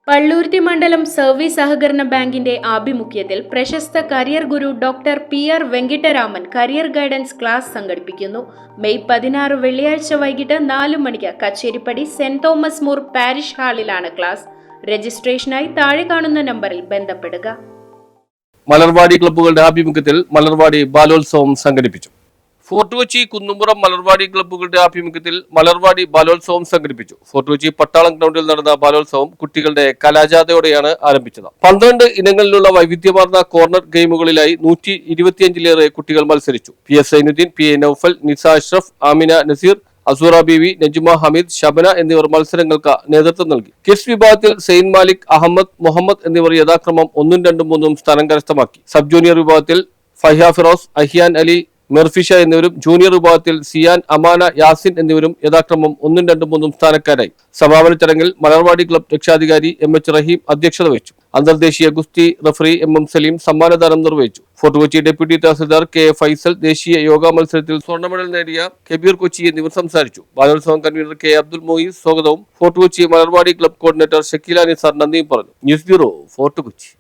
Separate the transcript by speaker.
Speaker 1: പള്ളൂരുത്തി മണ്ഡലം സർവീസ് സഹകരണ ബാങ്കിന്റെ ആഭിമുഖ്യത്തിൽ പ്രശസ്ത കരിയർ ഗുരു doctor PR Venkataraman career guidance class സംഘടിപ്പിക്കുന്നു. മെയ് 16 വെള്ളിയാഴ്ച വൈകിട്ട് 4 മണിക്ക് Kacheripady Saint Thomas More parish ഹാളിലാണ് ക്ലാസ്. രജിസ്ട്രേഷനായി താഴെ കാണുന്ന നമ്പറിൽ ബന്ധപ്പെടുക.
Speaker 2: മലർവാടി ക്ലബ്ബുകളുടെ ആഭിമുഖ്യത്തിൽ മലർവാടി ബാലോത്സവം സംഘടിപ്പിച്ചു. ഫോർട്ട് കൊച്ചി കുന്നുംപുറം മലർവാടി ക്ലബ്ബുകളുടെ ആഭിമുഖ്യത്തിൽ മലർവാടി ബാലോത്സവം സംഘടിപ്പിച്ചു. ഫോർട്ട് കൊച്ചി പട്ടാളം ഗ്രൗണ്ടിൽ നടന്ന ബാലോത്സവം കുട്ടികളുടെ കലാജാഥയോടെയാണ് ആരംഭിച്ചത്. 12 ഇനങ്ങളിലുള്ള വൈവിധ്യമാർന്ന കോർണർ ഗെയിമുകളിലായി 125ലേറെ കുട്ടികൾ മത്സരിച്ചു. PS സൈനുദ്ദീൻ, PA നൌഫൽ, നിസ അഷ്റഫ്, ആമിന നസീർ, അസൂറ ബീവി, നജുമ ഹമീദ്, ഷബന എന്നിവർ മത്സരങ്ങൾക്ക് നേതൃത്വം നൽകി. കിഡ്സ് വിഭാഗത്തിൽ സെയിൻ മാലിക്, അഹമ്മദ്, മുഹമ്മദ് എന്നിവർ യഥാക്രമം 1, 2, 3 സ്ഥാനം കരസ്ഥമാക്കി. സബ് ജൂനിയർ വിഭാഗത്തിൽ ഫൈഹ ഫിറോസ്, അഹിയാൻ അലി, മെർഫിഷ എന്നിവരും, ജൂനിയർ വിഭാഗത്തിൽ സിയാൻ, അമാന, യാസിൻ എന്നിവരും യഥാക്രമം 1, 2, 3 സ്ഥാനക്കാരായി. സമാപന ചടങ്ങിൽ മലർവാടി ക്ലബ് രക്ഷാധികാരി MH റഹീം അധ്യക്ഷത വഹിച്ചു. അന്തർദേശീയ ഗുസ്തി റഫറി MM സലീം സമ്മാനദാനം നിർവഹിച്ചു. Fort Kochi deputy tahsildar KA Faisal, ദേശീയ യോഗ മത്സരത്തിൽ സ്വർണ്ണ മെഡൽ നേടിയ കബീർ കൊച്ചി എന്നിവർ സംസാരിച്ചു. ബാലോത്സവം കൺവീനർ KA അബ്ദുൽ മോയിസ് സ്വാഗതവും fort Kochi Malarvadi club coordinator Shakeela Nisar നന്ദിയും പറഞ്ഞു. News bureau, fort Kochi.